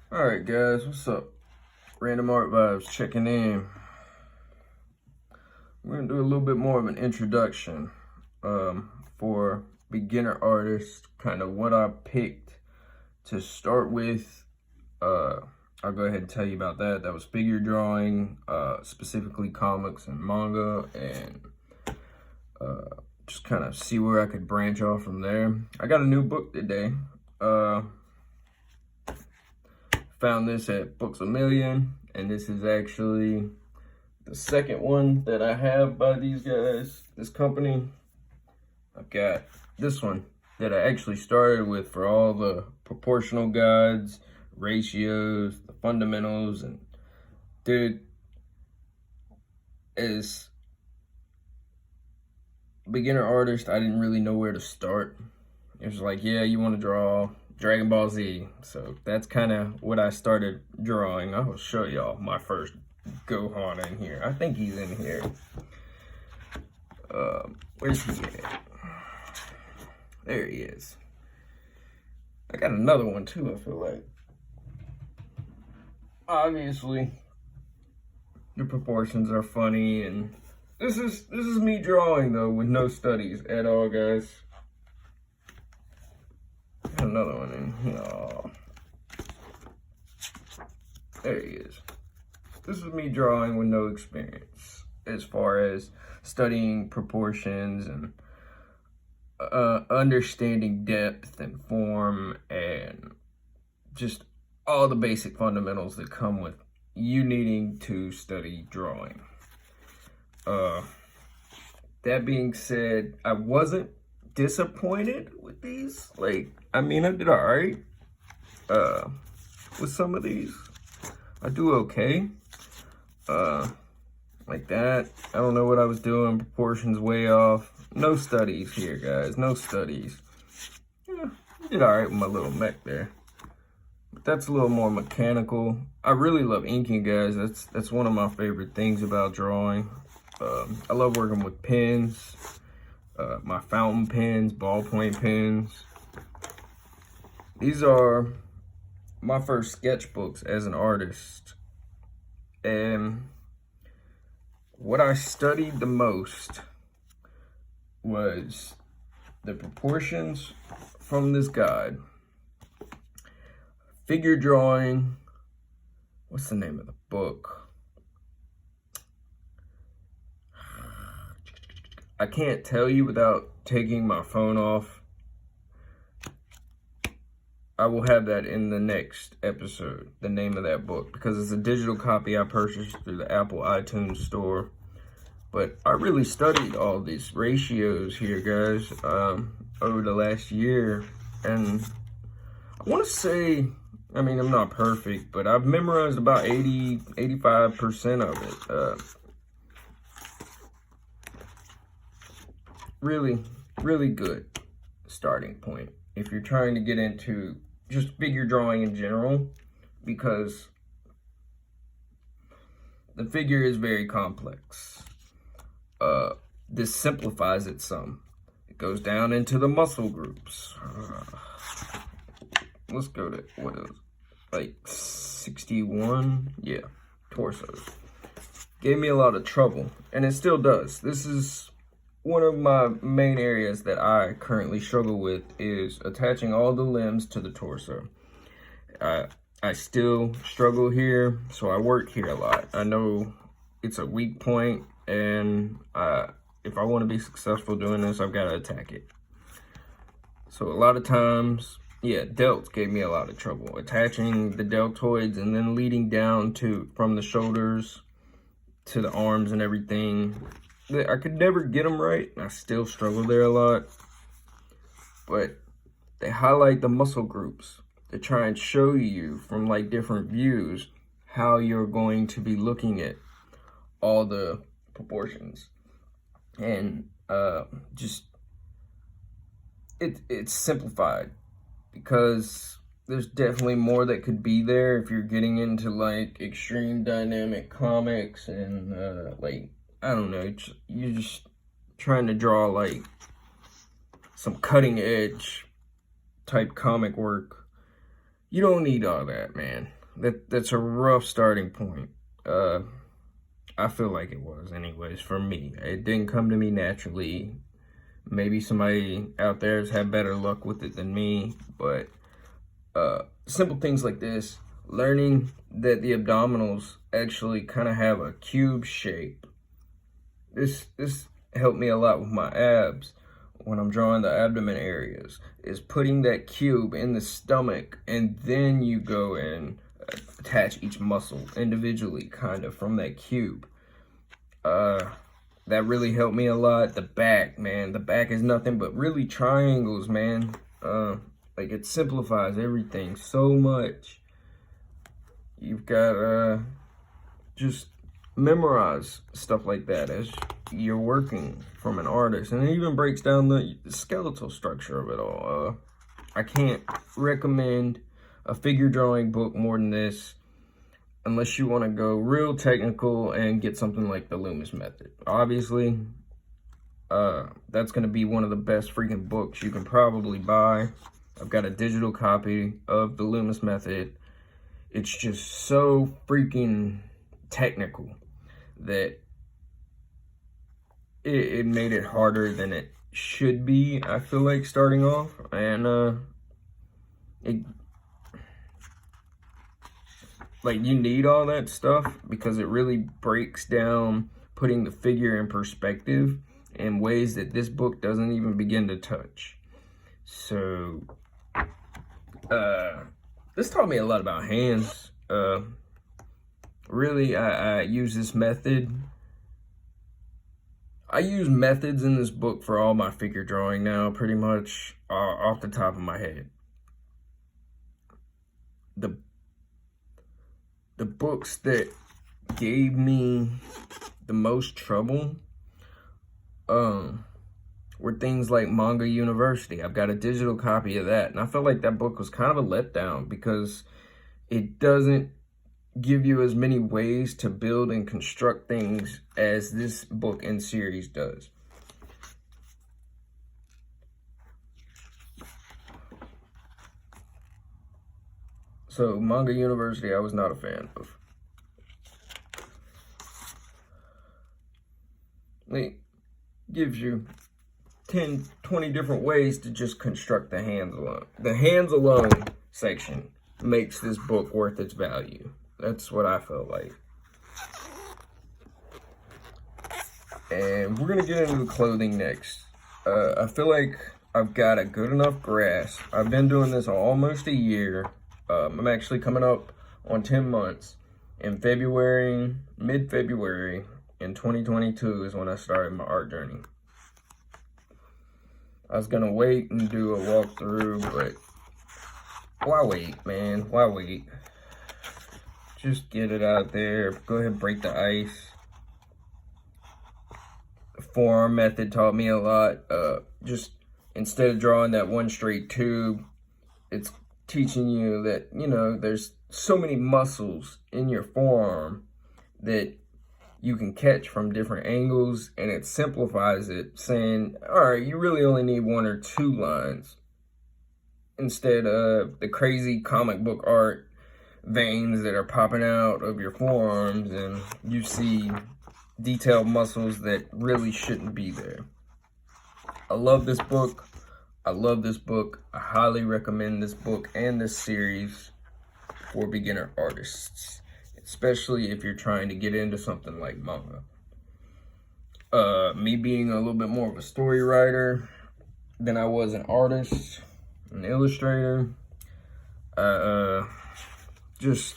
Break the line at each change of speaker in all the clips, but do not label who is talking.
Alright guys, what's up? Random Art Vibes checking in. We're gonna do a little bit more of an introduction for beginner artists, kind of what I picked to start with. I'll go ahead and tell you about that. That was figure drawing, specifically comics and manga, and just kind of see where I could branch off from there. I got a new book today. Found this at Books A Million, and this is actually the second one that I have by these guys, this company. I've got this one that I actually started with for all the proportional guides, ratios, the fundamentals, and dude, as a beginner artist, I didn't really know where to start. It was like, yeah, you want to draw Dragon Ball Z. So that's kind of what I started drawing. I will show y'all my first Gohan in here. I think he's in here. Where's he at? There he is. I got another one too, I feel like. Obviously, the proportions are funny, and this is me drawing though with no studies at all, guys. Another one in here. Oh. There he is. This is me drawing with no experience as far as studying proportions and understanding depth and form and just all the basic fundamentals that come with you needing to study drawing. That being said, I wasn't disappointed with these. Like, I mean, I did all right with some of these. I do okay. Like that. I don't know what I was doing. Proportions way off. No studies here, guys. No studies. Yeah, I did all right with my little mech there. But that's a little more mechanical. I really love inking, guys. That's one of my favorite things about drawing. I love working with pens. My fountain pens, ballpoint pens. These are my first sketchbooks as an artist. And what I studied the most was the proportions from this guide. Figure drawing. What's the name of the book? I can't tell you without taking my phone off. I will have that in the next episode, the name of that book, because it's a digital copy I purchased through the Apple iTunes store. But I really studied all these ratios here, guys, over the last year. And I want to say, I mean, I'm not perfect, but I've memorized about 85% of it. Really, really good starting point if you're trying to get into just figure drawing in general, because the figure is very complex. This simplifies it some. It goes down into the muscle groups. Let's go to, what is it, like 61? Yeah, torsos. Gave me a lot of trouble, and it still does. This is one of my main areas that I currently struggle with, is attaching all the limbs to the torso. I still struggle here, so I work here a lot. I know it's a weak point, and if I want to be successful doing this, I've got to attack it. So a lot of times, yeah, delts gave me a lot of trouble. Attaching the deltoids and then leading down from the shoulders to the arms and everything. I could never get them right. I still struggle there a lot. But they highlight the muscle groups to try and show you from like different views how you're going to be looking at all the proportions. And just it's simplified, because there's definitely more that could be there if you're getting into like extreme dynamic comics and like, I don't know, you're just trying to draw like some cutting edge type comic work. You don't need all that, man. that's a rough starting point. I feel like it was, anyways, for me. It didn't come to me naturally. Maybe somebody out there has had better luck with it than me, but simple things like this, learning that the abdominals actually kind of have a cube shape. This helped me a lot with my abs when I'm drawing the abdomen areas, is putting that cube in the stomach, and then you go and attach each muscle individually, kind of, from that cube. That really helped me a lot. The back, man, the back is nothing but really triangles, man. Like, it simplifies everything so much. You've got just memorize stuff like that as you're working from an artist, and it even breaks down the skeletal structure of it all. I can't recommend a figure drawing book more than this, unless you want to go real technical and get something like the Loomis Method. Obviously, that's going to be one of the best freaking books you can probably buy. I've got a digital copy of the Loomis Method. It's just so freaking technical that it made it harder than it should be, I feel like, starting off. And like, you need all that stuff because it really breaks down putting the figure in perspective in ways that this book doesn't even begin to touch. So this taught me a lot about hands. Really, I use this method. I use methods in this book for all my figure drawing now, pretty much off the top of my head. The books that gave me the most trouble were things like Manga University. I've got a digital copy of that, and I felt like that book was kind of a letdown because it doesn't give you as many ways to build and construct things as this book and series does. So Manga University, I was not a fan of. It gives you 10, 20 different ways to just construct the hands alone. The hands alone section makes this book worth its value. That's what I felt like. And we're going to get into the clothing next. I feel like I've got a good enough grasp. I've been doing this almost a year. I'm actually coming up on 10 months. In February, mid-February in 2022 is when I started my art journey. I was going to wait and do a walkthrough, but why wait, man? Why wait? Just get it out there. Go ahead and break the ice. The forearm method taught me a lot. Just instead of drawing that one straight tube, it's teaching you that, you know, there's so many muscles in your forearm that you can catch from different angles, and it simplifies it, saying, all right, you really only need 1 or 2 lines instead of the crazy comic book art veins that are popping out of your forearms, and you see detailed muscles that really shouldn't be there. I love this book. I love this book. I highly recommend this book and this series for beginner artists, especially if you're trying to get into something like manga. Me being a little bit more of a story writer than I was an artist, an illustrator, just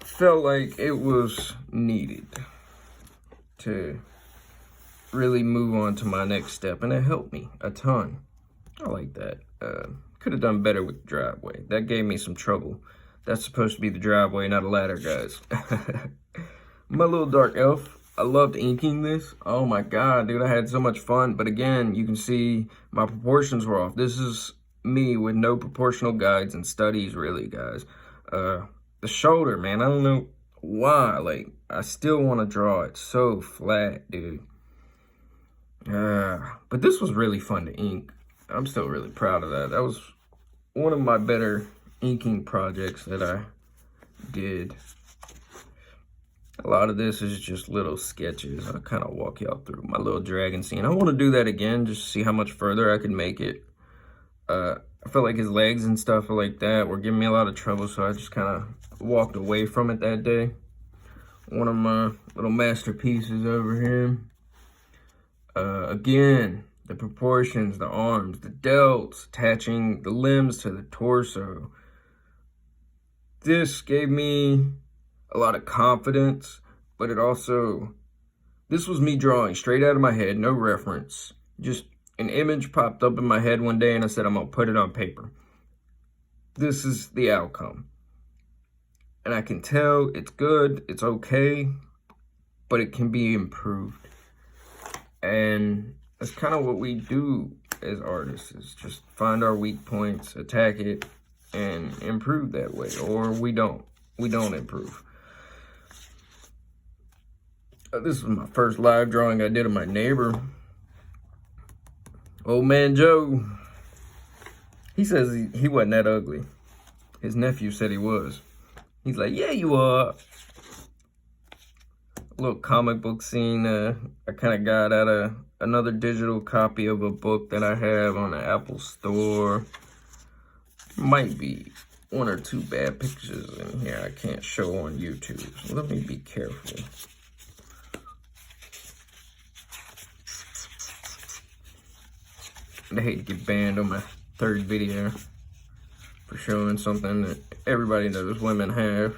felt like it was needed to really move on to my next step, and it helped me a ton. I like that. Could have done better with the driveway. That gave me some trouble. That's supposed to be the driveway, not a ladder, guys. My little dark elf. I loved inking this. Oh my god, dude, I had so much fun. But again, you can see my proportions were off. This is me with no proportional guides and studies, really, guys. The shoulder, man, I don't know why. Like, I still want to draw it so flat, dude. But this was really fun to ink. I'm still really proud of that. That was one of my better inking projects that I did. A lot of this is just little sketches. I'll kind of walk y'all through my little dragon scene. I want to do that again, just to see how much further I could make it. I felt like his legs and stuff like that were giving me a lot of trouble, so I just kind of walked away from it that day. One of my little masterpieces over here. Again, the proportions, the arms, the delts, attaching the limbs to the torso. This gave me a lot of confidence, but it also, this was me drawing straight out of my head, no reference. Just an image popped up in my head one day and I said, I'm gonna put it on paper. This is the outcome. And I can tell it's good, it's okay, but it can be improved. And that's kind of what we do as artists, is just find our weak points, attack it, and improve that way. Or we don't improve. This was my first live drawing I did of my neighbor. Old man Joe. He says he wasn't that ugly. His nephew said he was. He's like, yeah, you are. A little comic book scene I kind of got out of another digital copy of a book that I have on the Apple Store. Might be one or two bad pictures in here I can't show on YouTube. So let me be careful. I hate to get banned on my third video for showing something that everybody knows women have.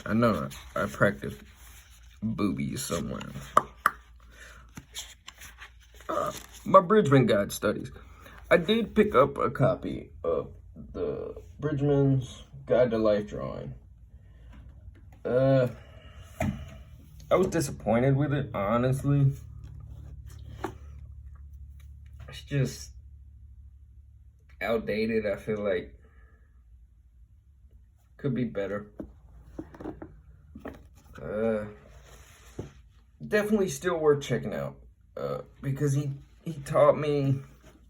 I know I practice boobies somewhere. My Bridgman Guide Studies. I did pick up a copy of the Bridgman's Guide to Life Drawing. I was disappointed with it, honestly. It's just outdated. I feel like could be better. Definitely still worth checking out, because he taught me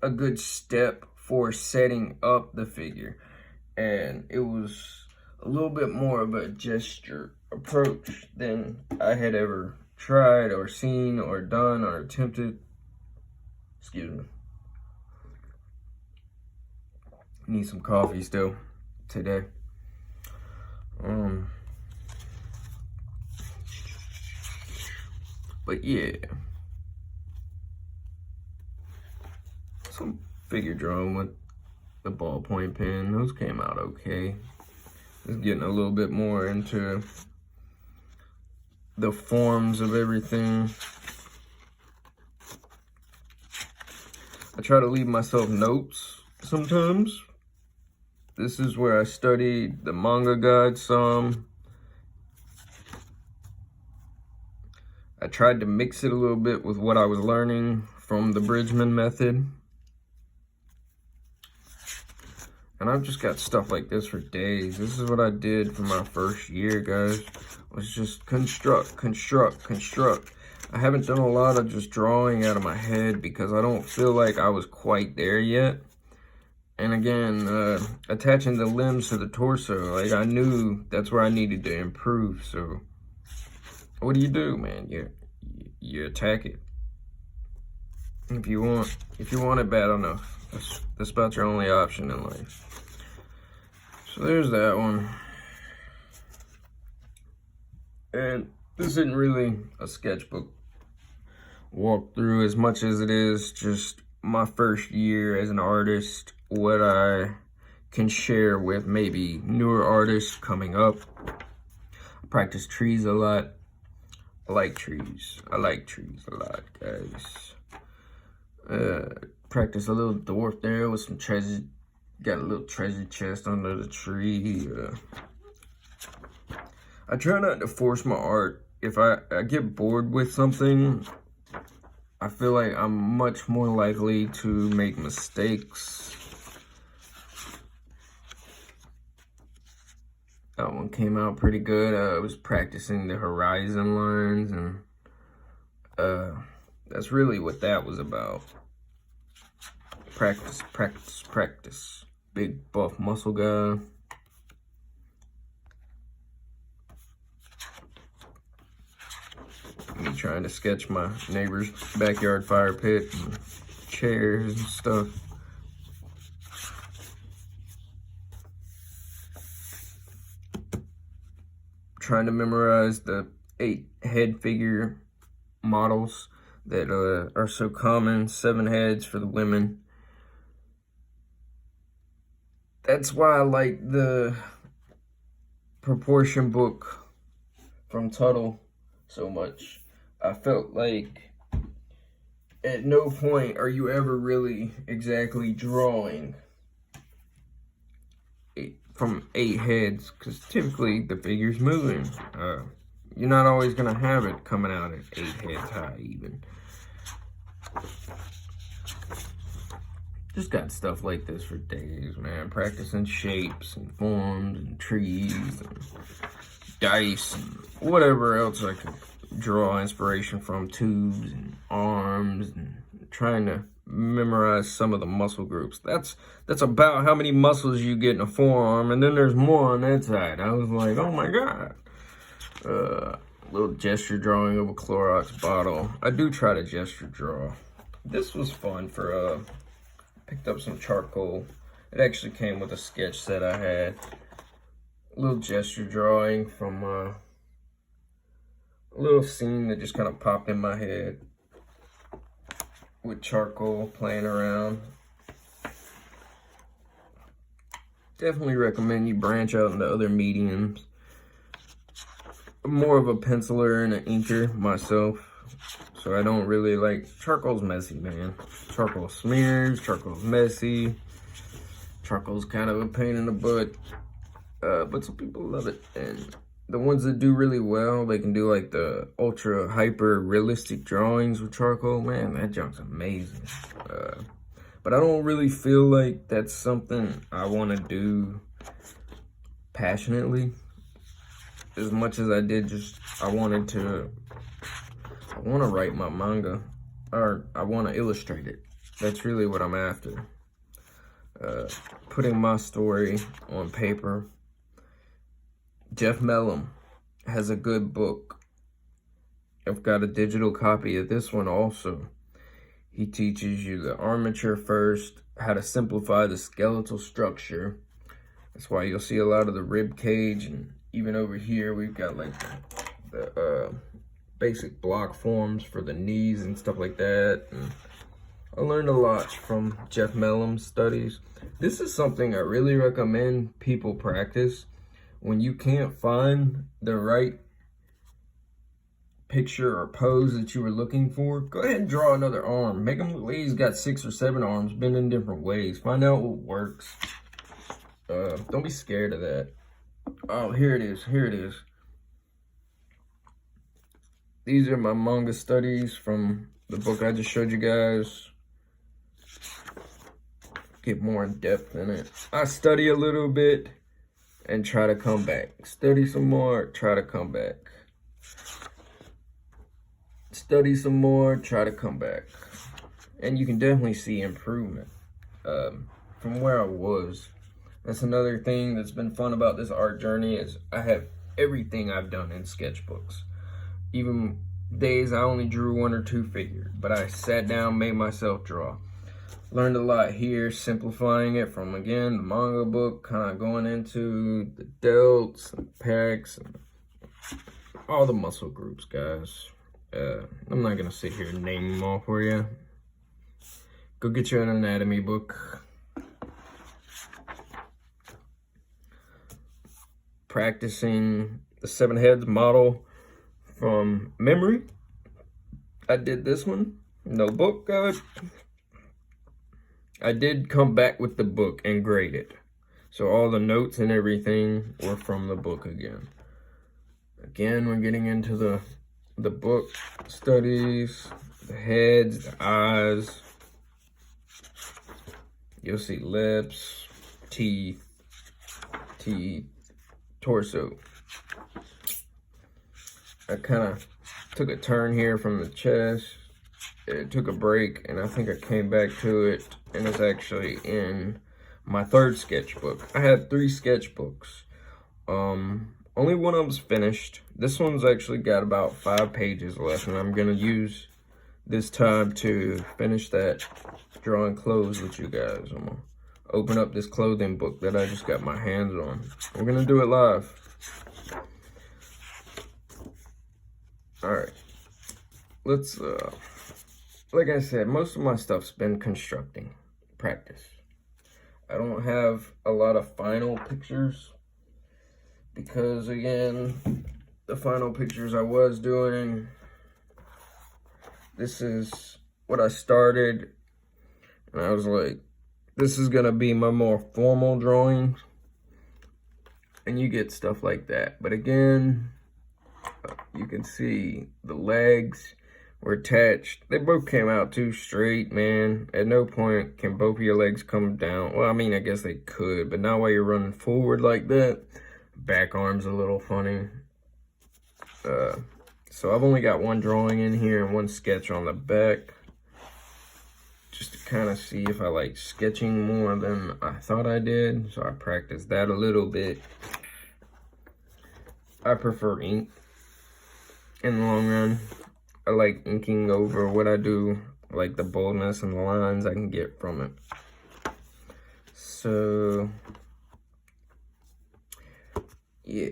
a good step for setting up the figure, and it was a little bit more of a gesture approach than I had ever tried or seen or done or attempted. Excuse me. Need some coffee still today. But yeah, some figure drawing with the ballpoint pen. Those came out okay. Just getting a little bit more into the forms of everything. I try to leave myself notes sometimes. This is where I studied the manga guide some. I tried to mix it a little bit with what I was learning from the Bridgman method. And I've just got stuff like this for days. This is what I did for my first year, guys. Was just construct. I haven't done a lot of just drawing out of my head because I don't feel like I was quite there yet. And again, attaching the limbs to the torso, like I knew that's where I needed to improve. So what do, man? You attack it. If you want it bad enough. That's about your only option in life. So there's that one. And this isn't really a sketchbook walkthrough as much as it is just my first year as an artist, what I can share with maybe newer artists coming up. I practice trees a lot. I like trees. I like trees a lot, guys. Practice a little dwarf there with some treasure. Got a little treasure chest under the tree. I try not to force my art. If I get bored with something, I feel like I'm much more likely to make mistakes. That one came out pretty good. I was practicing the horizon lines, and that's really what that was about. Practice, practice, practice. Big buff muscle guy. Me trying to sketch my neighbor's backyard fire pit and chairs and stuff. Trying to memorize the 8 head figure models that are so common. 7 heads for the women. That's why I like the proportion book from Tuttle so much. I felt like at no point are you ever really exactly drawing from 8 heads, because typically the figure's moving. You're not always gonna have it coming out at 8 heads high even. Just got stuff like this for days, man. Practicing shapes and forms and trees and dice and whatever else I could draw inspiration from, tubes and arms, and trying to memorize some of the muscle groups. That's about how many muscles you get in a forearm, and then there's more on that side. I was like, oh my god. Little gesture drawing of a Clorox bottle. I do try to gesture draw. This was fun for picked up some charcoal. It actually came with a sketch set I had. A little gesture drawing from a little scene that just kind of popped in my head with charcoal, playing around. Definitely recommend you branch out into other mediums. I'm more of a penciler and an inker myself, so I don't really like, charcoal's messy, man. Charcoal smears, charcoal's messy, charcoal's kind of a pain in the butt, but some people love it. And the ones that do really well, they can do like the ultra hyper realistic drawings with charcoal. Man, that junk's amazing. But I don't really feel like that's something I want to do passionately as much as I did just, I want to write my manga, or I want to illustrate it. That's really what I'm after. Putting my story on paper. Jeff Mellum has a good book. I've got a digital copy of this one also. He teaches you the armature first, how to simplify the skeletal structure. That's why you'll see a lot of the rib cage, and even over here we've got like the basic block forms for the knees and stuff like that. And I learned a lot from Jeff Mellum's studies. This is something I really recommend people practice. When you can't find the right picture or pose that you were looking for, go ahead and draw another arm. Make him look like he's got 6 or 7 arms, bend in different ways. Find out what works. Don't be scared of that. Oh, here it is. Here it is. These are my manga studies from the book I just showed you guys. Get more in depth in it. I study a little bit and try to come back. Study some more, try to come back. Study some more, try to come back. And you can definitely see improvement from where I was. That's another thing that's been fun about this art journey, is I have everything I've done in sketchbooks. Even days I only drew 1 or 2 figures, but I sat down, made myself draw. Learned a lot here, simplifying it from, again, the manga book, kind of going into the delts and pecs and all the muscle groups, guys. I'm not going to sit here and name them all for you. Go get you an anatomy book. Practicing the 7 heads model from memory. I did this one. No book. I did come back with the book and grade it. So all the notes and everything were from the book again. Again, we're getting into the book studies, the heads, the eyes. You'll see lips, teeth, torso. I kind of took a turn here from the chest, it took a break, and I think I came back to it, and it's actually in my third sketchbook. I had 3 sketchbooks. Only one of them's finished. This one's actually got about 5 pages left, and I'm gonna use this time to finish that drawing clothes with you guys. I'm gonna open up this clothing book that I just got my hands on. We're gonna do it live. All right, let's, like I said, most of my stuff's been constructing, practice. I don't have a lot of final pictures because, again, the final pictures I was doing, this is what I started, and I was like, this is gonna be my more formal drawing, and you get stuff like that. But again, you can see the legs were attached. They both came out too straight, man. At no point can both of your legs come down. Well, I mean, I guess they could, but not while you're running forward like that. Back arm's a little funny. So I've only got one drawing in here and one sketch on the back, just to kind of see if I like sketching more than I thought I did. So I practiced that a little bit. I prefer ink in the long run. I like inking over what I do. I like the boldness and the lines I can get from it. So yeah,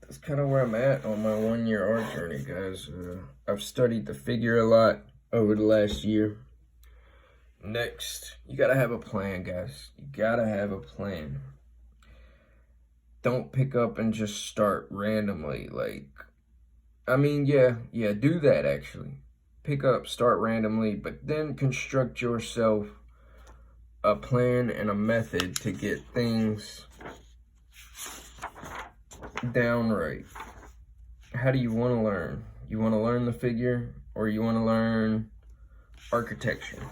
that's kind of where I'm at on my 1-year art journey, guys. I've studied the figure a lot over the last year. Next, you gotta have a plan, guys. You gotta have a plan. Don't pick up and just start randomly. Like, I mean, yeah, do that actually. Pick up, start randomly, but then construct yourself a plan and a method to get things down right. How do you want to learn? You want to learn the figure, or you want to learn architecture?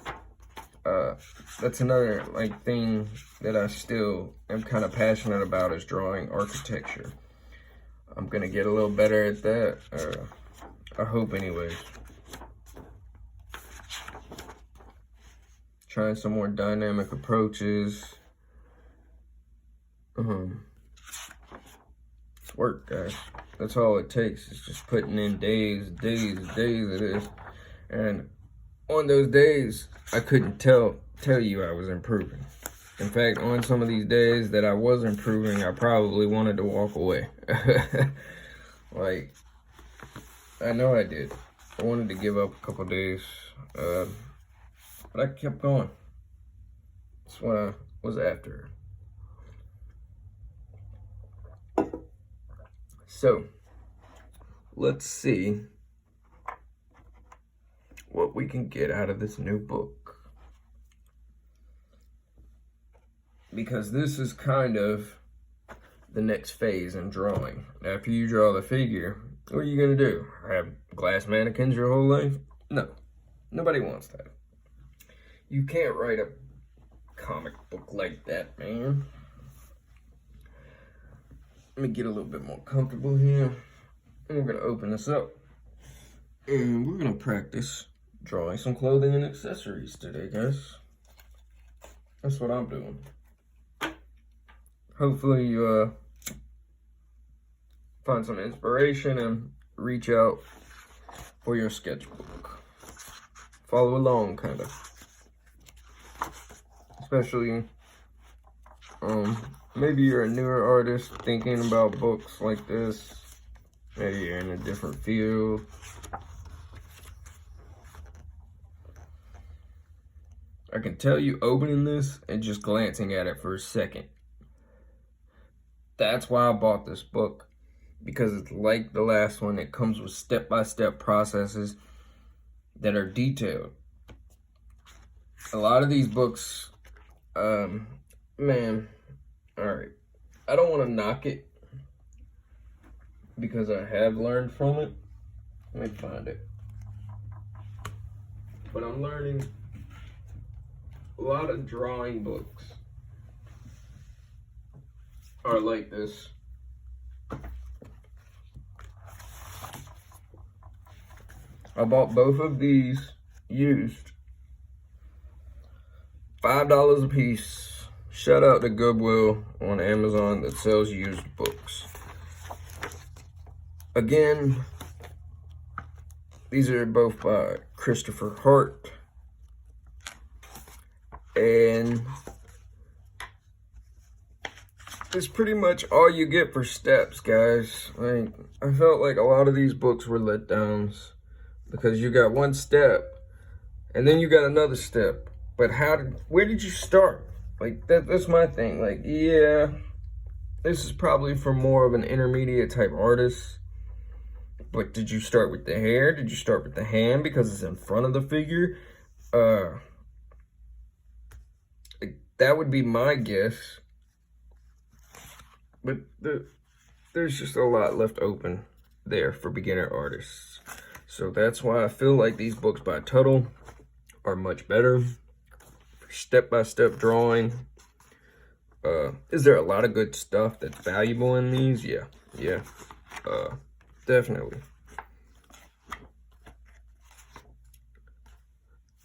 That's another like thing that I still am kind of passionate about, is drawing architecture. I'm gonna get a little better at that. I hope, anyways. Trying some more dynamic approaches. It's work, guys. That's all it takes. It's just putting in days of this. And on those days, I couldn't tell you I was improving. In fact, on some of these days that I was improving, I probably wanted to walk away. Like, I know I did. I wanted to give up a couple days, but I kept going. That's what I was after. So, let's see what we can get out of this new book. Because this is kind of the next phase in drawing. After you draw the figure, what are you gonna do? Have glass mannequins your whole life? No, nobody wants that. You can't write a comic book like that, man. Let me get a little bit more comfortable here. And we're gonna open this up. And we're gonna practice drawing some clothing and accessories today, guys. That's what I'm doing. Hopefully you find some inspiration and reach out for your sketchbook. Follow along, kind of. Especially, maybe you're a newer artist thinking about books like this. Maybe you're in a different field. I can tell you, opening this and just glancing at it for a second, that's why I bought this book, because it's like the last one. It comes with step-by-step processes that are detailed. A lot of these books, man, all right, I don't want to knock it because I have learned from it. Let me find it. But I'm learning a lot of drawing books are like this. I bought both of these used. $5 a piece. Shout out to Goodwill on Amazon that sells used books. Again, these are both by Christopher Hart. And it's pretty much all you get for steps, guys. Like, I felt like a lot of these books were letdowns because you got one step and then you got another step. But where did you start? Like, that's my thing. Like, yeah, this is probably for more of an intermediate type artist. But did you start with the hair? Did you start with the hand because it's in front of the figure? That would be my guess. But there's just a lot left open there for beginner artists. So that's why I feel like these books by Tuttle are much better. Step-by-step drawing. Is there a lot of good stuff that's valuable in these? Yeah. Definitely.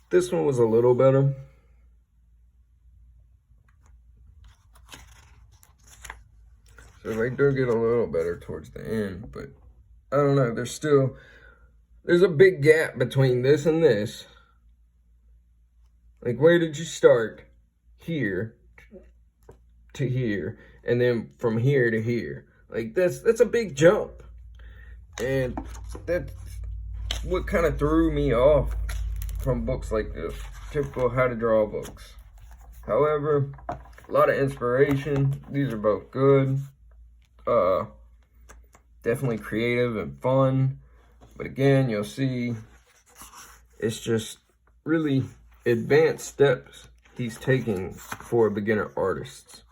This one was a little better. So they do get a little better towards the end, but I don't know. There's a big gap between this and this. Like, where did you start? Here to here, and then from here to here. Like, that's a big jump. And that's what kind of threw me off from books like this. Typical how to draw books. However, a lot of inspiration. These are both good. Definitely creative and fun. But again, you'll see it's just really advanced steps he's taking for beginner artists.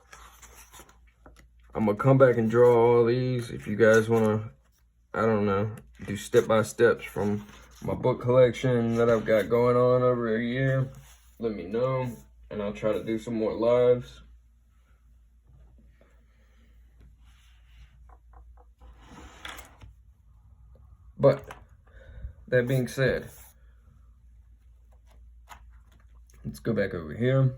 I'm gonna come back and draw all these. If you guys wanna, I don't know, do step-by-steps from my book collection that I've got going on over a year, let me know, and I'll try to do some more lives. But that being said, let's go back over here.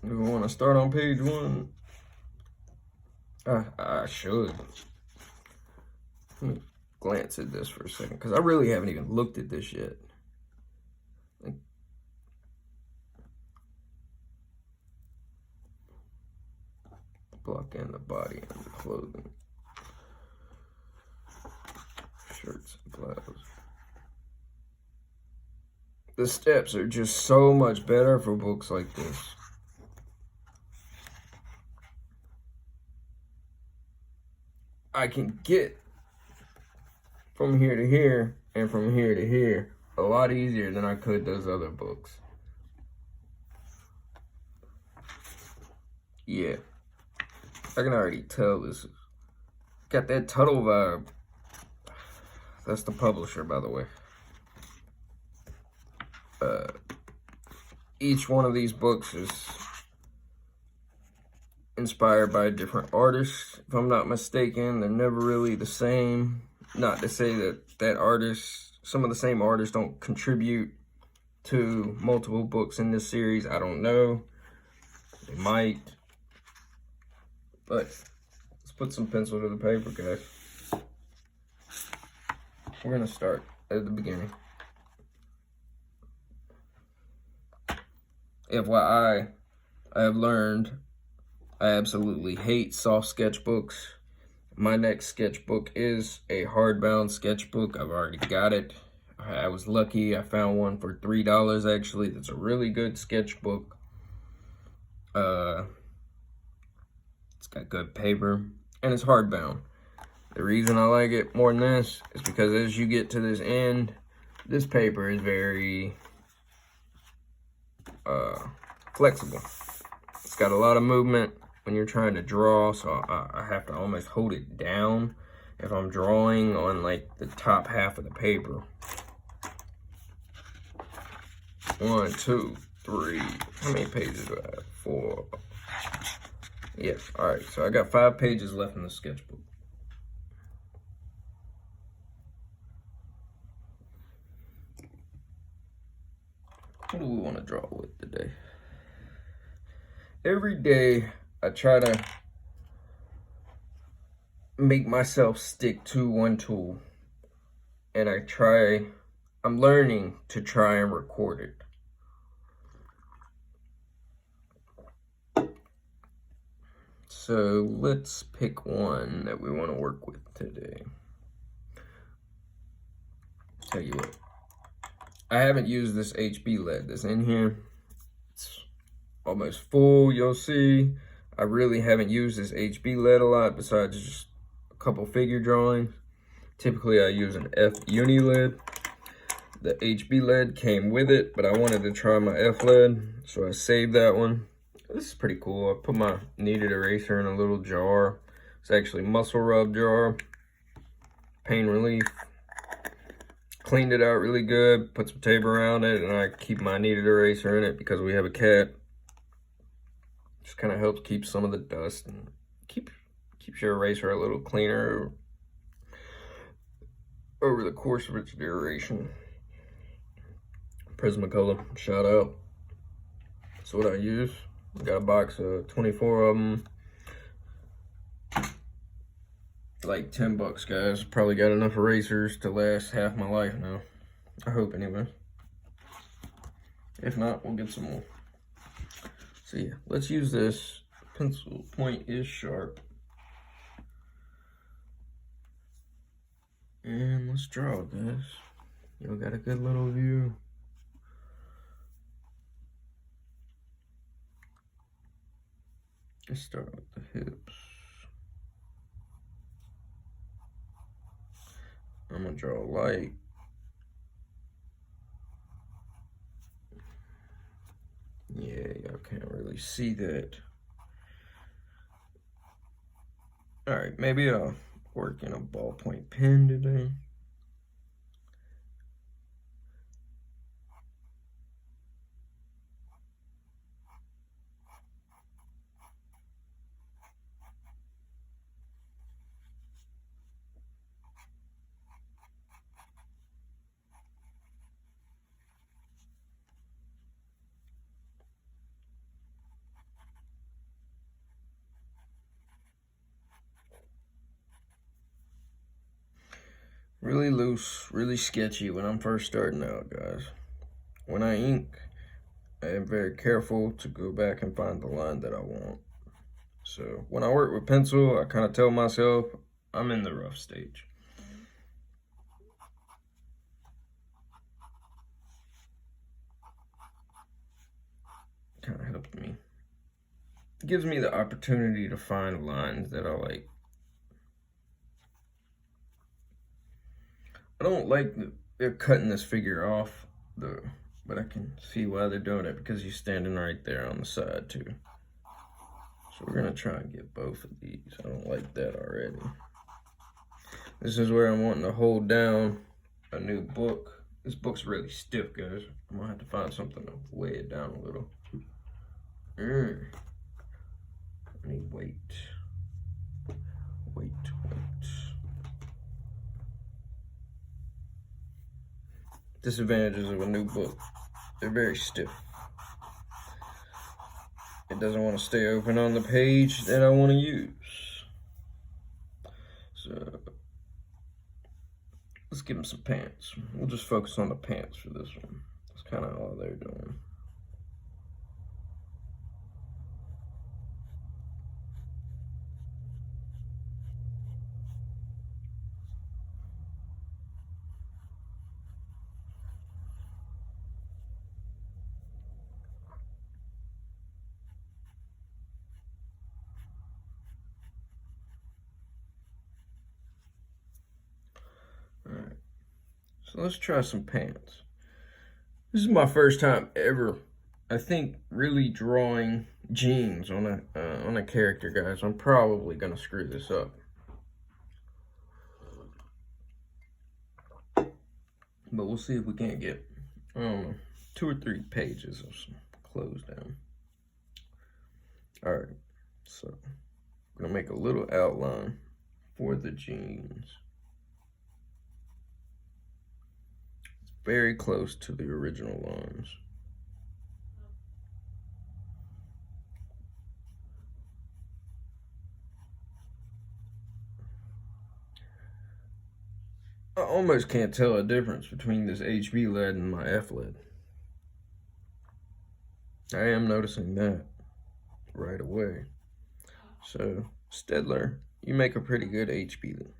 Do we want to start on page 1? I should. Let me glance at this for a second, because I really haven't even looked at this yet. Like, block in the body and the clothing. Shirts and blouse. The steps are just so much better for books like this. I can get from here to here and from here to here a lot easier than I could those other books. Yeah, I can already tell this is got that Tuttle vibe. That's the publisher, by the way. Each one of these books is inspired by a different artist. If I'm not mistaken, they're never really the same. Not to say that some of the same artists don't contribute to multiple books in this series. I don't know. They might. But let's put some pencil to the paper, guys. We're going to start at the beginning. FYI, I have learned I absolutely hate soft sketchbooks. My next sketchbook is a hardbound sketchbook. I've already got it. I was lucky. I found one for $3 actually. That's a really good sketchbook. It's got good paper and it's hardbound. The reason I like it more than this is because as you get to this end, this paper is very flexible. It's got a lot of movement when you're trying to draw, so I have to almost hold it down if I'm drawing on like the top half of the paper. 1, 2, 3. How many pages do I have? 4. Yeah, all right, so I got 5 pages left in the sketchbook. what do we want to draw with today? Every day I try to make myself stick to one tool, and I'm learning to try and record it. So let's pick one that we want to work with today. Tell you what, I haven't used this HB lead that's in here. It's almost full, you'll see. I really haven't used this HB lead a lot besides just a couple figure drawings. Typically I use an F uni lead. The HB lead came with it, but I wanted to try my F lead, so I saved that one. This is pretty cool. I put my kneaded eraser in a little jar. It's actually muscle rub jar. Pain relief. Cleaned it out really good, put some tape around it, and I keep my kneaded eraser in it because we have a cat. Just kind of helps keep some of the dust and keeps your eraser a little cleaner over the course of its duration. Prismacolor, shout out. That's what I use. Got a box of 24 of them. Like 10 bucks, guys. Probably got enough erasers to last half my life now. I hope, anyway. If not, we'll get some more. So yeah, let's use this. Pencil point is sharp. And let's draw, guys. Y'all got a good little view. Let's start with the hips. I'm gonna draw light. Yeah, y'all can't really see that. All right, maybe I'll work in a ballpoint pen today. Really loose, really sketchy when I'm first starting out, guys. When I ink, I am very careful to go back and find the line that I want. So when I work with pencil, I kind of tell myself I'm in the rough stage. Kind of helps me. It gives me the opportunity to find lines that I like. I don't like that they're cutting this figure off, though, but I can see why they're doing it because he's standing right there on the side, too. So we're going to try and get both of these. I don't like that already. This is where I'm wanting to hold down a new book. This book's really stiff, guys. I'm going to have to find something to weigh it down a little. I need weight. Weight. Disadvantages of a new book. They're very stiff. It doesn't want to stay open on the page that I want to use. So let's give them some pants. We'll just focus on the pants for this one. That's kind of all they're doing. Alright, so let's try some pants. This is my first time ever, I think, really drawing jeans on a character, guys. I'm probably gonna screw this up. But we'll see if we can't get, I don't know, 2 or 3 pages of some clothes down. Alright, so I'm gonna make a little outline for the jeans. Very close to the original lines. I almost can't tell a difference between this HB lead and my F lead. I am noticing that right away. So, Staedtler, you make a pretty good HB lead.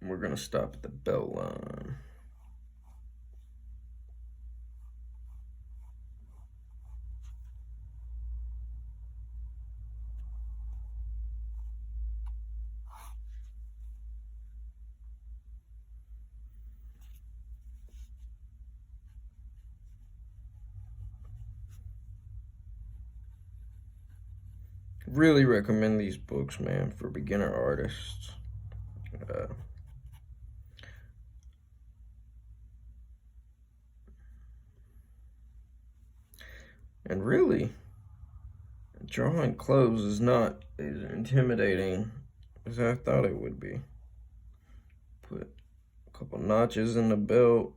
We're going to stop at the belt line. Really recommend these books, man, for beginner artists. And really, drawing clothes is not as intimidating as I thought it would be. Put a couple notches in the belt.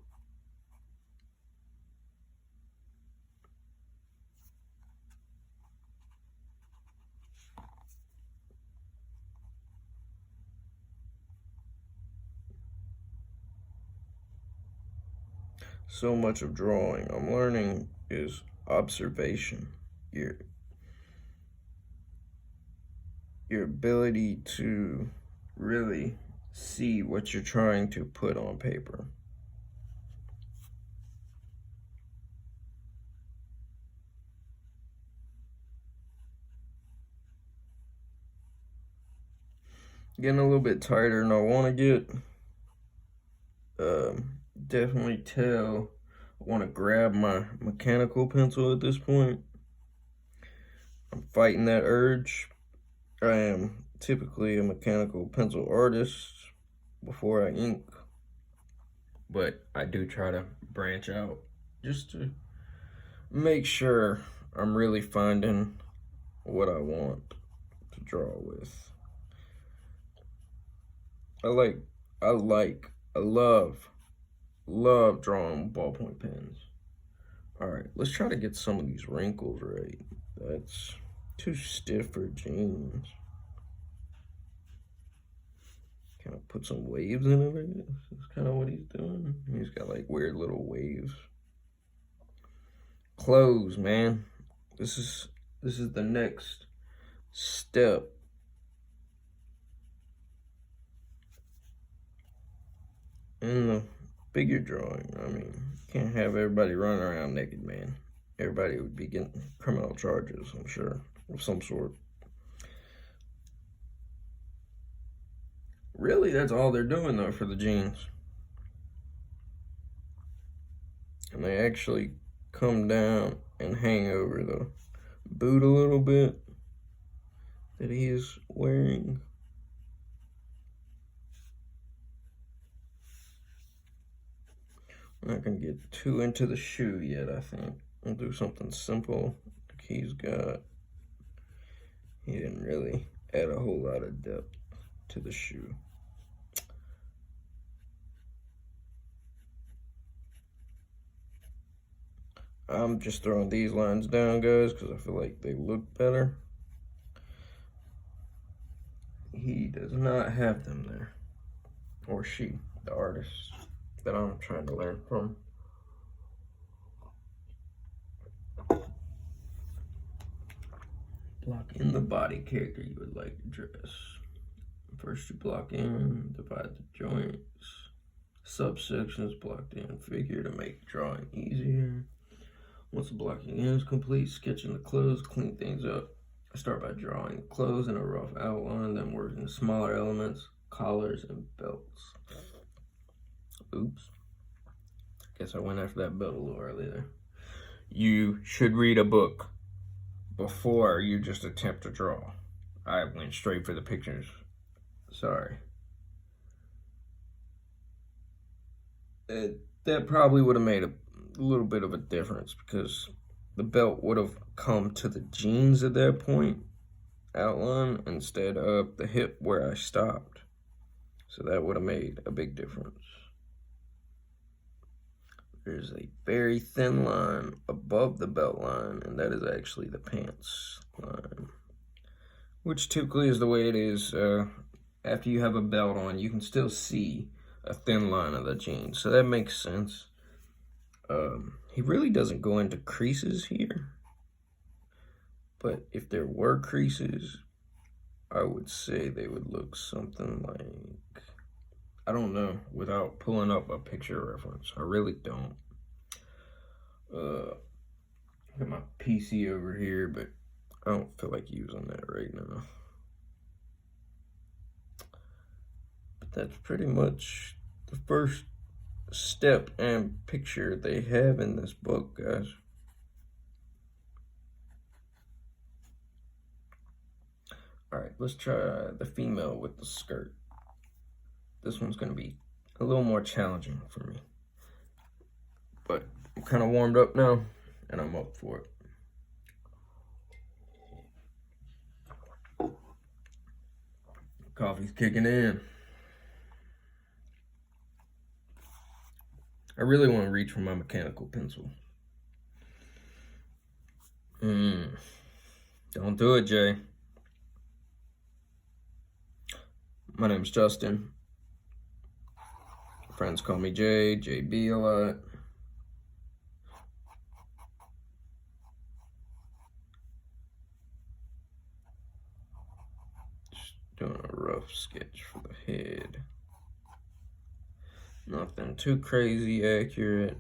So much of drawing I'm learning is observation. Your ability to really see what you're trying to put on paper. Getting a little bit tighter than I want to get. Definitely tell I want to grab my mechanical pencil at this point. I'm fighting that urge. I am typically a mechanical pencil artist before I ink, but I do try to branch out just to make sure I'm really finding what I want to draw with. I love drawing ballpoint pens. All right, let's try to get some of these wrinkles right. That's too stiff for jeans. Kind of put some waves in it, I guess. That's kind of what he's doing. He's got like weird little waves. Clothes, man. This is the next step. In the figure drawing, I mean, you can't have everybody running around naked, man. Everybody would be getting criminal charges, I'm sure, of some sort. Really, that's all they're doing, though, for the jeans. And they actually come down and hang over the boot a little bit that he is wearing. I'm not gonna get too into the shoe yet, I think. I'll do something simple like he didn't really add a whole lot of depth to the shoe. I'm just throwing these lines down, guys, because I feel like they look better. He does not have them there. Or she, the artist that I'm trying to learn from. Block in the body character you would like to dress. First you block in, divide the joints. Subsections blocked in figure to make drawing easier. Once the blocking is complete, sketching the clothes, clean things up. I start by drawing clothes in a rough outline, then working smaller elements, collars, and belts. Oops. Guess I went after that belt a little early there. You should read a book before you just attempt to draw. I went straight for the pictures. Sorry. That probably would have made a little bit of a difference because the belt would have come to the jeans at that point outline instead of the hip where I stopped. So that would have made a big difference. There's a very thin line above the belt line, and that is actually the pants line. which typically is the way it is. After you have a belt on, you can still see a thin line of the jeans, so that makes sense. He really doesn't go into creases here, but if there were creases, I would say they would look something like, I don't know, without pulling up a picture reference. I really don't. Got my PC over here, but I don't feel like using that right now. But that's pretty much the first step and picture they have in this book, guys. Alright, let's try the female with the skirt. This one's going to be a little more challenging for me. But I'm kind of warmed up now, and I'm up for it. Coffee's kicking in. I really want to reach for my mechanical pencil. Don't do it, Jay. My name's Justin. Friends call me Jay, JB a lot. Just doing a rough sketch for the head. Nothing too crazy accurate.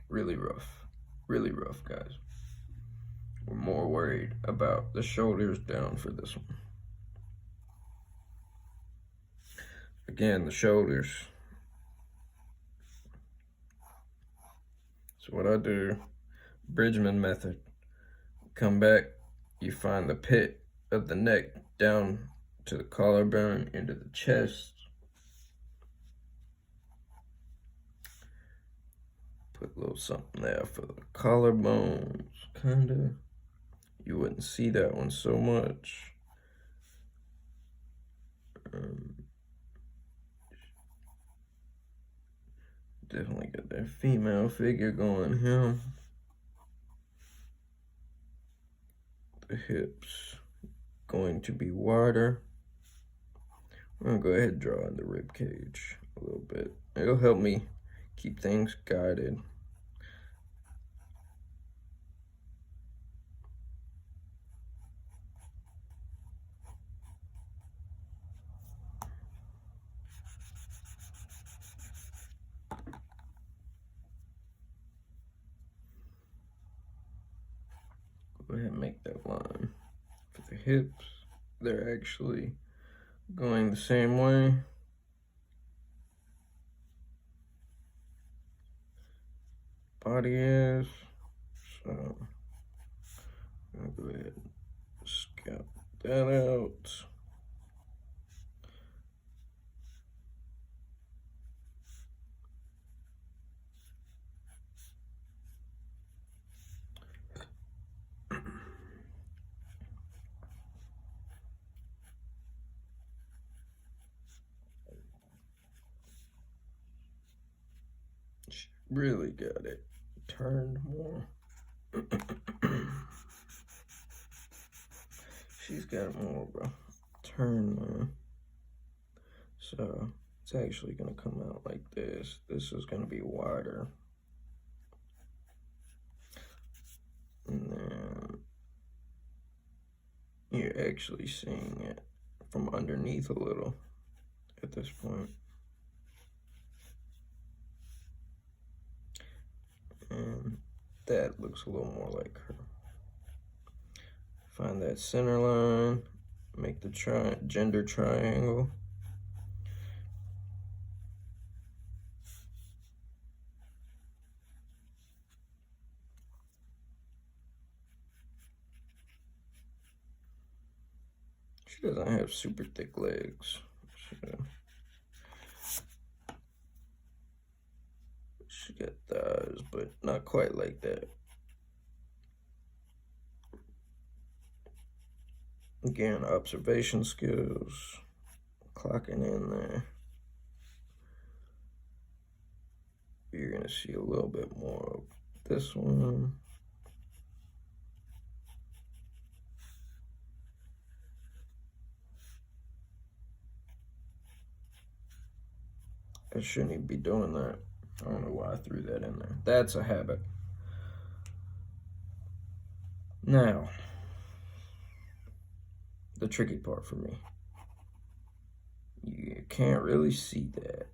Really rough, guys. We're more worried about the shoulders down for this one. Again, the shoulders. So what I do, Bridgman method. Come back, you find the pit of the neck down to the collarbone, into the chest. Put a little something there for the collarbones, kinda. You wouldn't see that one so much. Definitely got that female figure going here. The hips going to be wider. I'm gonna go ahead and draw in the rib cage a little bit. It'll help me keep things guided. Go ahead and make that line. For the hips, they're actually going the same way. Body is. So I'll go ahead and scout that out. Really got it turned more. She's got it more of a turn there. So it's actually gonna come out like this. This is gonna be wider. And then you're actually seeing it from underneath a little at this point. And that looks a little more like her. Find that center line, make the gender triangle. She doesn't have super thick legs. She got thighs, but not quite like that. Again, observation skills, clocking in there. You're me see a little bit more of this one. I shouldn't even be doing that. I don't know why I threw that in there. That's a habit. Now, the tricky part for me. You can't really see that.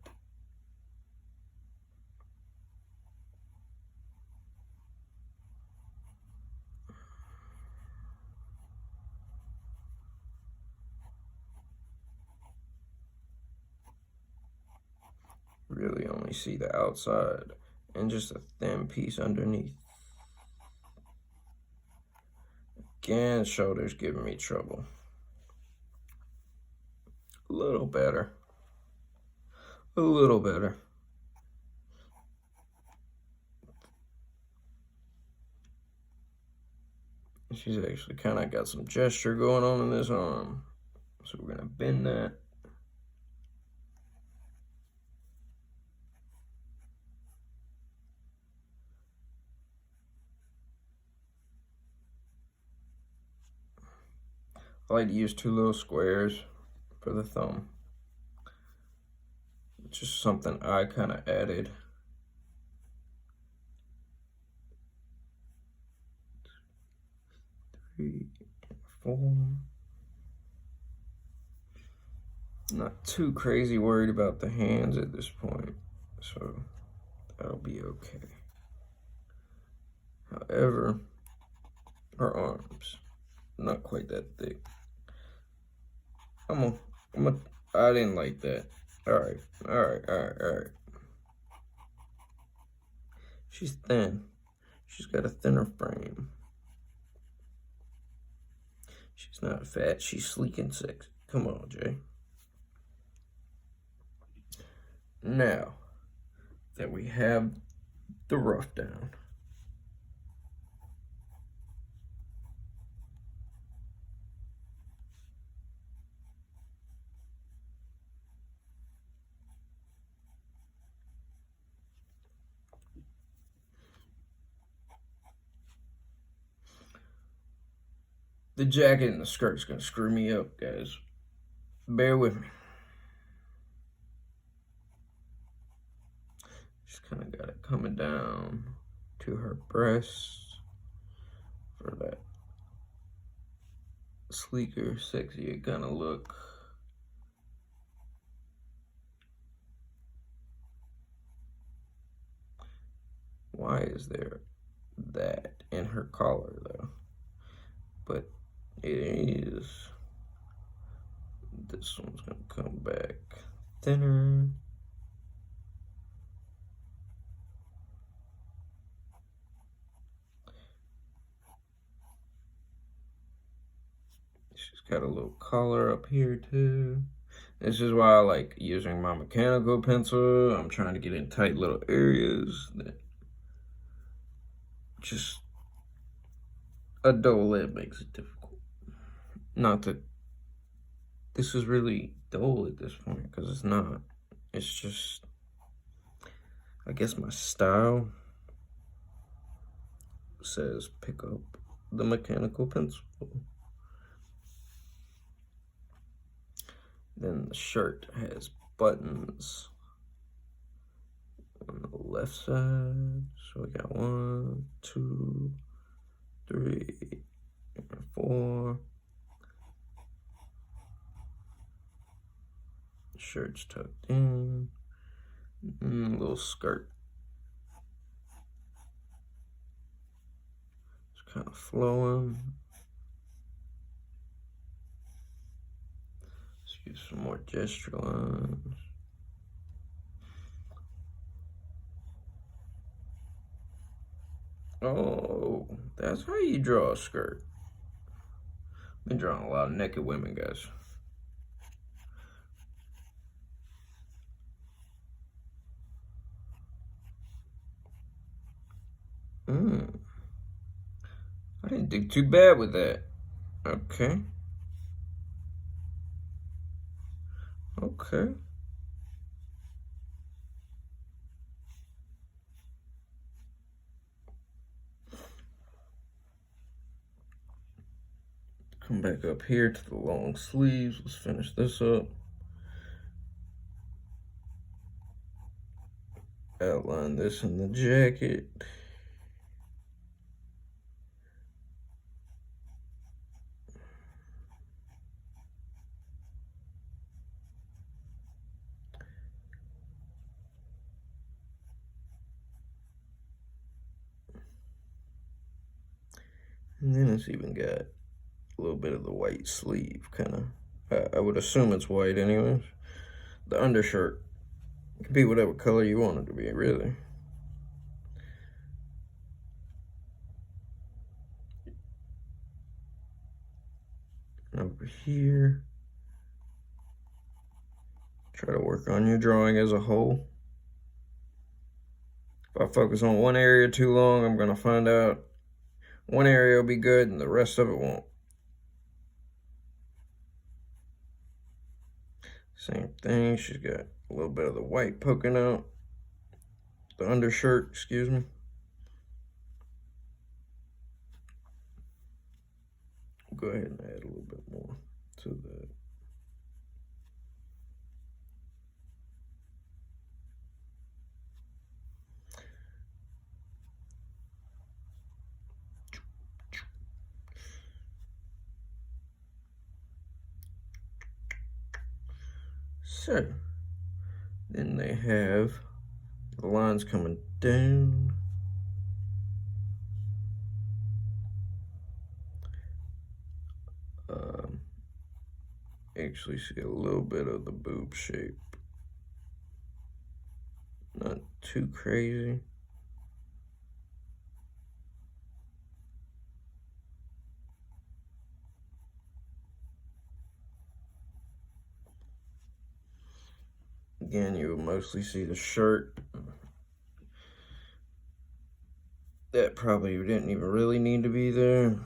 Really only see the outside and just a thin piece underneath. Again, shoulder's giving me trouble. A little better. A little better. She's actually kind of got some gesture going on in this arm. So we're going to bend that. I like to use 2 little squares for the thumb. Just something I kind of added. Three, 4. Not too crazy worried about the hands at this point, so that'll be okay. However, her arms, not quite that thick. I didn't like that. All right. She's thin. She's got a thinner frame. She's not fat. She's sleek and sexy. Come on, Jay. Now that we have the rough down, the jacket and the skirt's gonna screw me up, guys. Bear with me. She's kind of got it coming down to her breasts for that sleeker, sexier kind of look. Why is there that in her collar, though? But it is. This one's gonna come back thinner. She's got a little collar up here too. This is why I like using my mechanical pencil. I'm trying to get in tight little areas that just a dull lid makes it difficult. Not that this is really dull at this point, because it's not. It's just, I guess my style says pick up the mechanical pencil. Then the shirt has buttons on the left side. So we got 1, 2, 3, 4. Shirt's tucked in. And a little skirt. It's kind of flowing. Let's get some more gesture lines. Oh, that's how you draw a skirt. Been drawing a lot of naked women, guys. I didn't do too bad with that. Okay. Okay. Come back up here to the long sleeves. Let's finish this up. Outline this in the jacket. And then it's even got a little bit of the white sleeve, kind of. I would assume it's white anyways. The undershirt can be whatever color you want it to be, really. Over here. Try to work on your drawing as a whole. If I focus on one area too long, I'm going to find out one area will be good and the rest of it won't. Same thing, she's got a little bit of the white poking out. The undershirt, excuse me. Go ahead and add a little bit more to that. So, then they have the lines coming down. Actually see a little bit of the boob shape. Not too crazy. Again, you will mostly see the shirt. That probably didn't even really need to be there.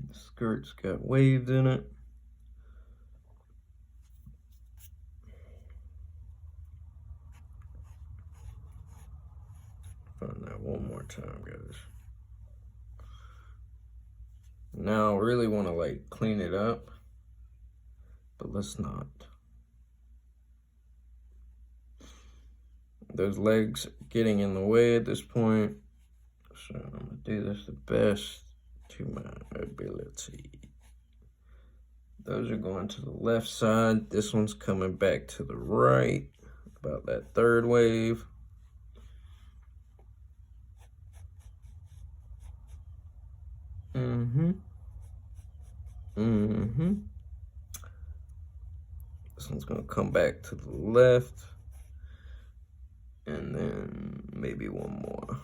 The skirt's got waves in it. Find that one more time, guys. Now I really want to like clean it up, but let's not. Those legs getting in the way at this point, so I'm gonna do this the best to my ability. Those are going to the left side. This one's coming back to the right, about that third wave. This one's gonna come back to the left. And then maybe one more.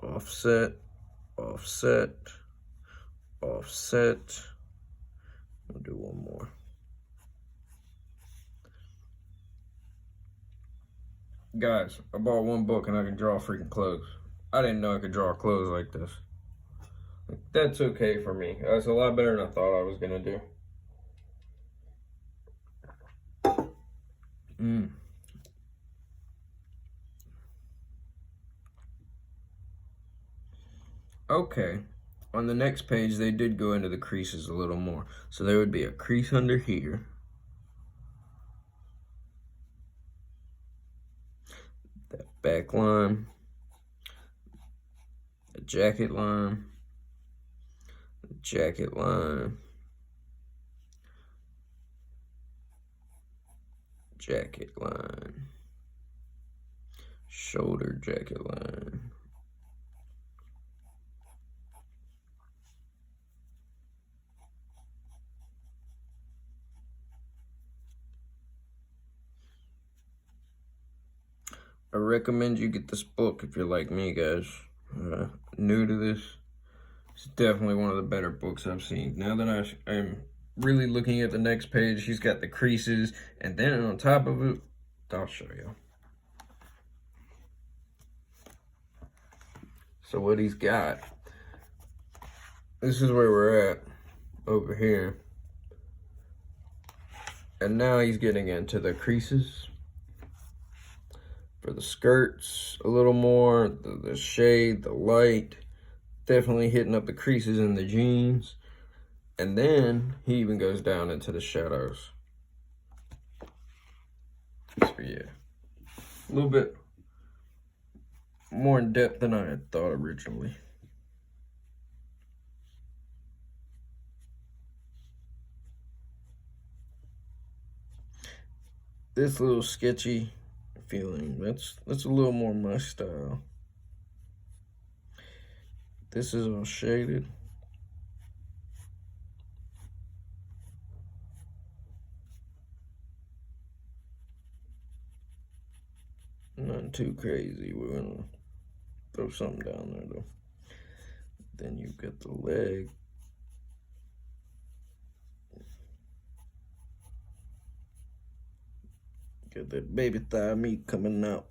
Offset, offset, offset. We'll do one more. Guys, I bought one book and I can draw freaking clothes. I didn't know I could draw clothes like this. That's okay for me. That's a lot better than I thought I was gonna do. Okay, on the next page, they did go into the creases a little more. So there would be a crease under here. That back line. The jacket line. The jacket line. Jacket line. Shoulder jacket line. I recommend you get this book if you're like me, guys. New to this. It's definitely one of the better books I've seen. Now that I am really looking at the next page, he's got the creases, and then on top of it, I'll show you. So what he's got, this is where we're at. over here. And now he's getting into the creases for the skirts a little more, the shade, the light, definitely hitting up the creases in the jeans. And then he even goes down into the shadows. So yeah, a little bit more in depth than I had thought originally. This little sketchy feeling, that's a little more my style. This is all shaded. Nothing too crazy. We're gonna throw something down there though. Then you've got the leg. Got that baby thigh meat coming out.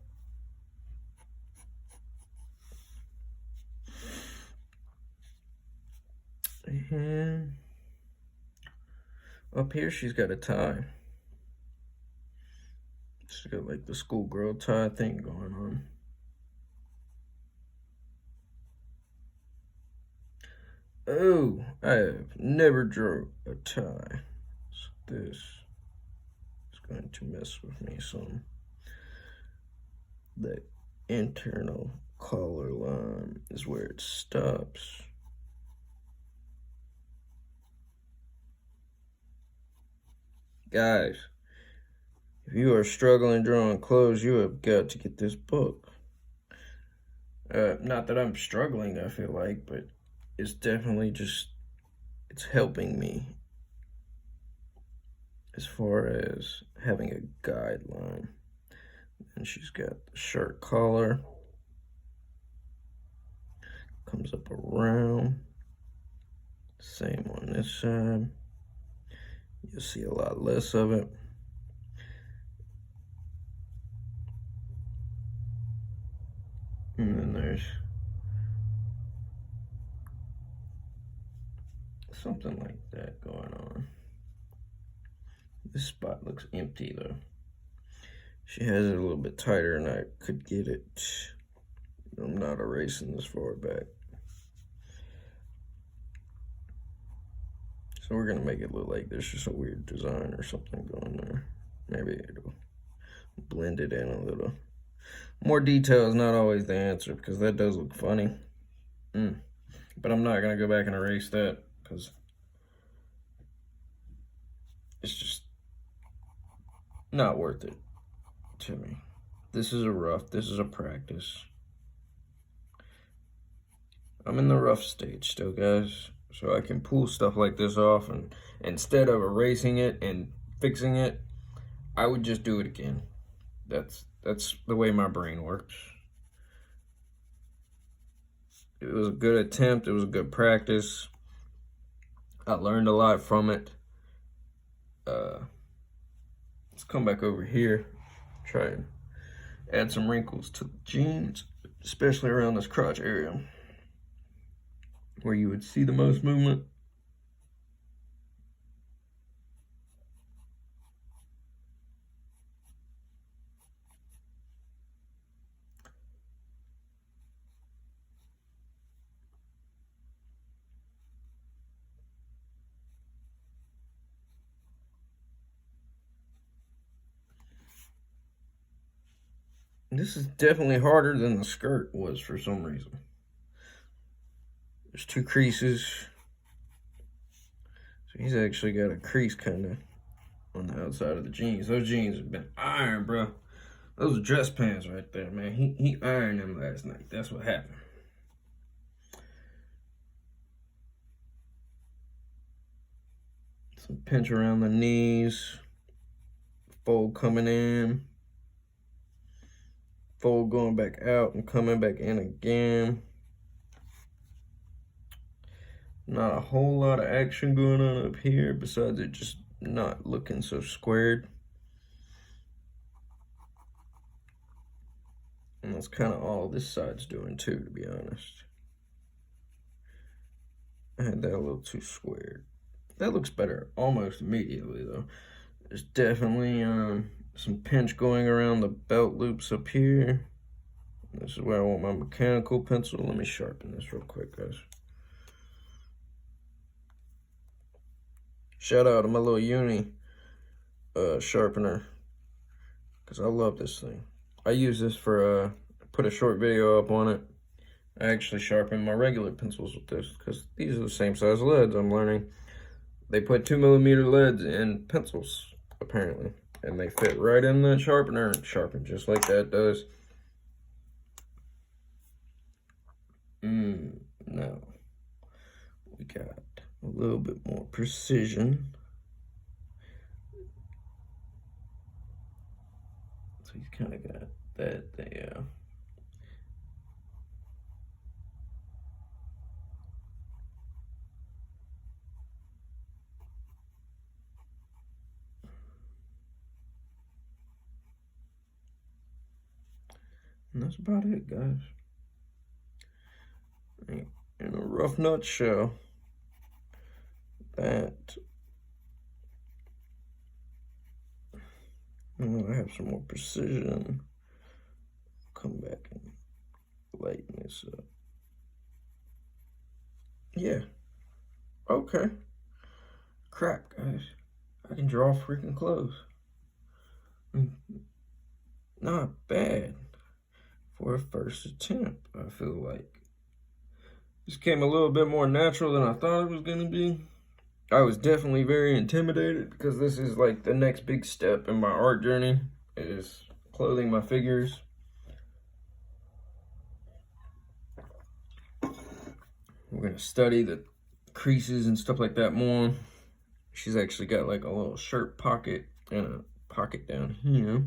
And up here she's got a tie. She's got like the schoolgirl tie thing going on. Oh, I have never drew a tie. So this is going to mess with me some. The internal collar line is where it stops. Guys, if you are struggling drawing clothes, you have got to get this book. Not that I'm struggling, I feel like, but it's definitely just, it's helping me as far as having a guideline. And she's got the shirt collar. Comes up around. Same on this side. You'll see a lot less of it. And then there's something like that going on. This spot looks empty though. She has it a little bit tighter and I could get it. I'm not erasing this far back. So we're gonna make it look like there's just a weird design or something going there. Maybe it'll blend it in a little. More detail is not always the answer because that does look funny. But I'm not gonna go back and erase that because it's just not worth it to me. This is a rough, this is a practice. I'm in the rough stage still, guys. So I can pull stuff like this off, and instead of erasing it and fixing it, I would just do it again. That's the way my brain works. It was a good attempt. It was a good practice. I learned a lot from it. Let's come back over here. Try and add some wrinkles to the jeans, especially around this crotch area where you would see the most movement. This is definitely harder than the skirt was for some reason. There's two creases. So he's actually got a crease kind of on the outside of the jeans. Those jeans have been ironed, bro. Those are dress pants right there, man. He ironed them last night. That's what happened. Some pinch around the knees. Fold coming in. Fold going back out and coming back in again. Not a whole lot of action going on up here besides it just not looking so squared. And that's kind of all this side's doing too, to be honest. I had that a little too squared. That looks better almost immediately, though. There's definitely some pinch going around the belt loops up here. This is where I want my mechanical pencil. Let me sharpen this real quick, guys. Shout out to my little uni sharpener, because I love this thing. I use this for, put a short video up on it. I actually sharpen my regular pencils with this, because these are the same size leads. I'm learning they put 2mm leads in pencils, apparently, and they fit right in the sharpener and sharpen just like that does. Now we got a little bit more precision. So he's kind of got that there. And that's about it, guys. In a rough nutshell, that I have some more precision. Come back and lighten this up. Yeah. Okay. Crap, guys. I can draw freaking close. Not bad for a first attempt, I feel like. This came a little bit more natural than I thought it was going to be. I was definitely very intimidated because this is like the next big step in my art journey, is clothing my figures. We're going to study the creases and stuff like that more. She's actually got like a little shirt pocket and a pocket down here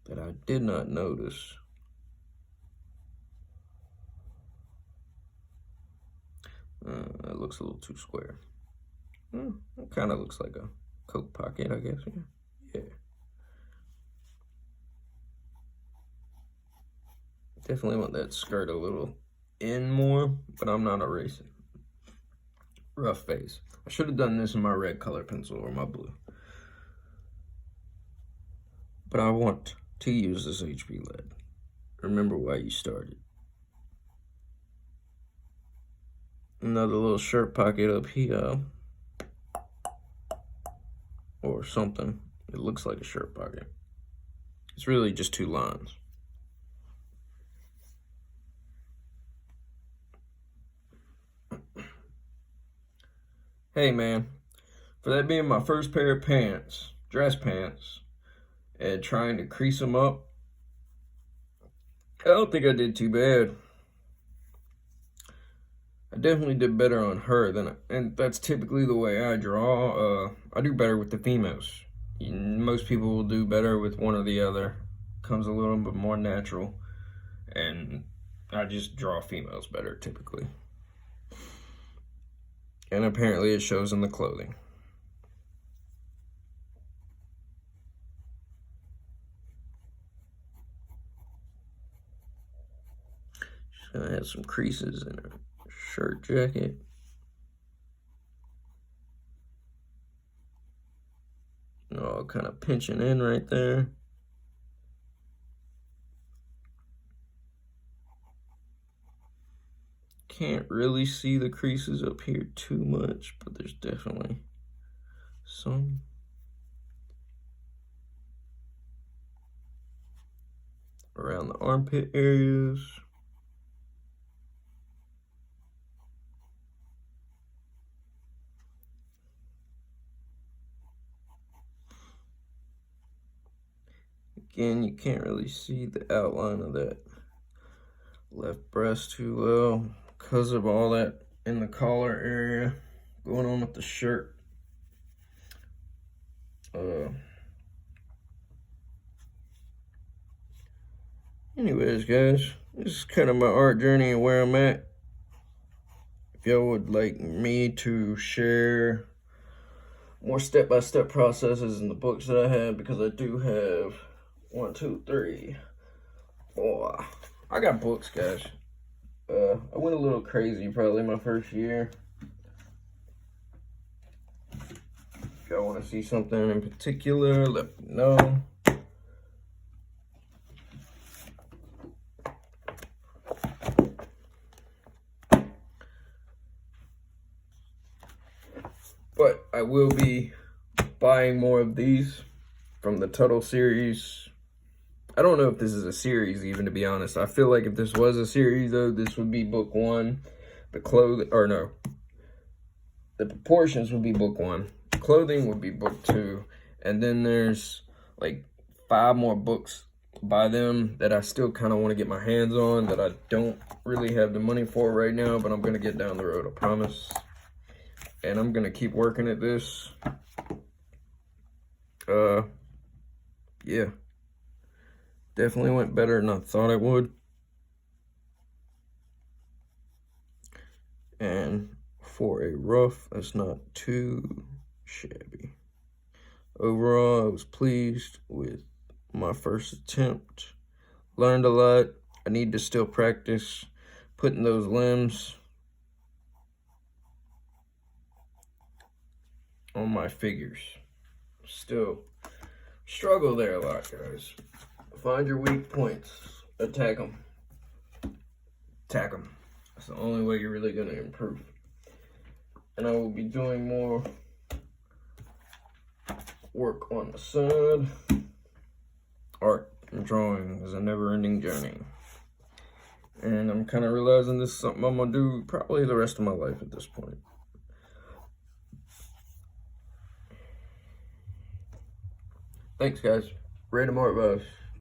that I did not notice. It looks a little too square. It kind of looks like a coat pocket, I guess. Yeah. Definitely want that skirt a little in more, but I'm not erasing. Rough face. I should have done this in my red color pencil or my blue. But I want to use this HB lead. Remember why you started. Another little shirt pocket up here. Or something. It looks like a shirt pocket. It's really just 2 lines. Hey man, for that being my first pair of pants, dress pants, and trying to crease them up, I don't think I did too bad. I definitely did better on her and that's typically the way I draw. I do better with the females. Most people will do better with one or the other. Comes a little bit more natural, and I just draw females better typically. And apparently it shows in the clothing. She's gonna have some creases in her shirt jacket. All kind of pinching in right there. Can't really see the creases up here too much, but there's definitely some. Around the armpit areas. Again, you can't really see the outline of that left breast too well because of all that in the collar area going on with the shirt. Anyways, guys, this is kind of my art journey and where I'm at. If y'all would like me to share more step-by-step processes in the books that I have, because I do have 1, 2, 3, 4. I got books, guys. I went a little crazy probably my first year. If y'all want to see something in particular, let me know. But I will be buying more of these from the Tuttle series. I don't know if this is a series even, to be honest. I feel like if this was a series though, this would be book 1. The clothing, or no, the proportions would be book 1. The clothing would be book 2. And then there's like 5 more books by them that I still kind of want to get my hands on, that I don't really have the money for right now, but I'm going to get down the road, I promise. And I'm going to keep working at this. Yeah. Definitely went better than I thought it would. And for a rough, that's not too shabby. Overall, I was pleased with my first attempt. Learned a lot. I need to still practice putting those limbs on my figures. Still struggle there a lot, guys. Find your weak points. Attack them. Attack them. That's the only way you're really going to improve. And I will be doing more work on the side. Art and drawing is a never-ending journey. And I'm kind of realizing this is something I'm going to do probably the rest of my life at this point. Thanks, guys. Random Art Vibes.